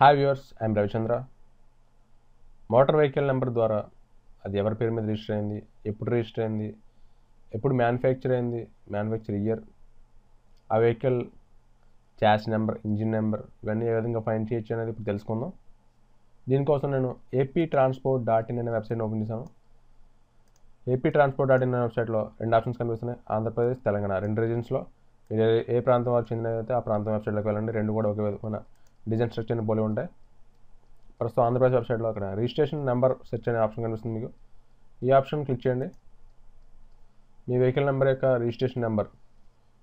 Hi viewers, I'm Ravichandra. Motor vehicle number ద్వారా అది ఎవరి పేరు మీద రిజిస్టర్ అయింది, ఎప్పుడు రిజిస్టర్ అయింది, ఎప్పుడు మ్యానుఫ్యాక్చర్ అయింది, మ్యానుఫ్యాక్చర్ ఇయర్, ఆ vehicle chaas number, engine number, ఇవన్నీ ఏ విధంగా ఫైండ్ చేయొచ్చు అనేది ఇప్పుడు తెలుసుకుందాం. దీనికోసం నేను aptransport.in అనే వెబ్సైట్ని ఓపెన్ చేశాను. aptransport.in అనే వెబ్సైట్లో రెండు ఆప్షన్స్ కనిపిస్తున్నాయి, ఆంధ్రప్రదేశ్, తెలంగాణ. రెండు రీజన్స్లో మీరు ఏ ప్రాంతం వారికి చెందినదైతే ఆ ప్రాంతం వెబ్సైట్లోకి వెళ్ళండి. రెండు కూడా ఒకే విధమైన డిజైన్ స్ట్రక్చర్ని పోలి ఉంటాయి. ప్రస్తుతం ఆంధ్రప్రదేశ్ వెబ్సైట్లో అక్కడ రిజిస్ట్రేషన్ నెంబర్ సెర్చ్ అనే ఆప్షన్ కనిపిస్తుంది మీకు. ఈ ఆప్షన్ క్లిక్ చేయండి. మీ వెహికల్ నెంబర్ యొక్క రిజిస్ట్రేషన్ నెంబర్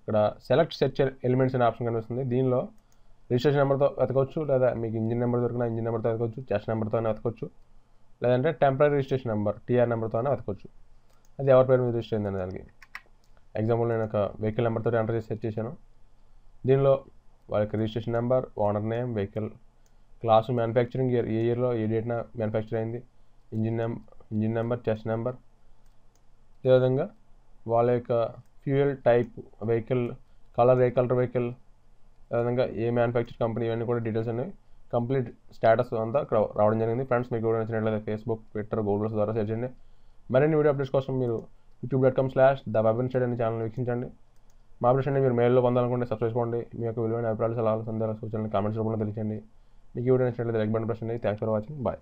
ఇక్కడ సెలెక్ట్ సెర్చ్ ఎలిమెంట్స్ అనే ఆప్షన్ కనిపిస్తుంది. దీనిలో రిజిస్ట్రేషన్ నెంబర్తో వెతకవచ్చు, లేదా మీకు ఇంజిన్ నెంబర్ దొరికిన ఇంజిన్ నెంబర్తో వెతకవచ్చు, చాస్ నెంబర్తో వెతకవచ్చు, లేదంటే టెంపరీ రిజిస్ట్రేషన్ నెంబర్ టీఆర్ నెంబర్తో వెతకవచ్చు. అది ఎవరి పేరు మీద రిజిస్టర్ అయింది అనే దానికి. ఎగ్జాంపుల్ నేను ఒక వెహికల్ నెంబర్తో ఎంటర్ చేసి సెర్చ్ చేశాను. దీనిలో వాళ్ళ యొక్క registration number, owner name, vehicle class, manufacturing year, ఏ ఇయర్లో ఏ డేట్న మ్యానుఫ్యాక్చర్ అయింది, ఇంజిన్ నెంబర్, చెస్ నెంబర్, అదేవిధంగా వాళ్ళ యొక్క ఫ్యూయల్ టైప్, వెహికల్ కలర్, ఏ కలర్ వెహికల్, అదేవిధంగా ఏ మ్యానుఫ్యాక్చర్ కంపెనీ, ఇవన్నీ కూడా డీటెయిల్స్ అనేవి కంప్లీట్ స్టేటస్ అంతా ఇక్కడ రావడం జరిగింది. ఫ్రెండ్స్, మీకు కూడా నచ్చినట్లయితే ఫేస్బుక్, ట్విట్టర్, గూగుల్స్ ద్వారా సెర్చ్ చేయండి. మరిన్ని వీడియో అప్డేట్స్ కోసం మీరు youtube.com/thewebinside అనే ఛానల్ వీక్షించండి. మా అప్డేట్స్ అంటే మీరు మెయిల్లో పొందాలనుకుంటే సబ్స్క్రైబ్ చేసుకోండి. మీ యొక్క విలువైన అభిప్రాయాలు, సలహాలు, సందేహాలు, సూచనలు కామెంట్స్ రూపంలో తెలియజేయండి. మీకు ఈ వీడియో నచ్చినట్లయితే లైక్ బటన్ ప్రెస్ చేయండి. Thanks for watching. బాయ్.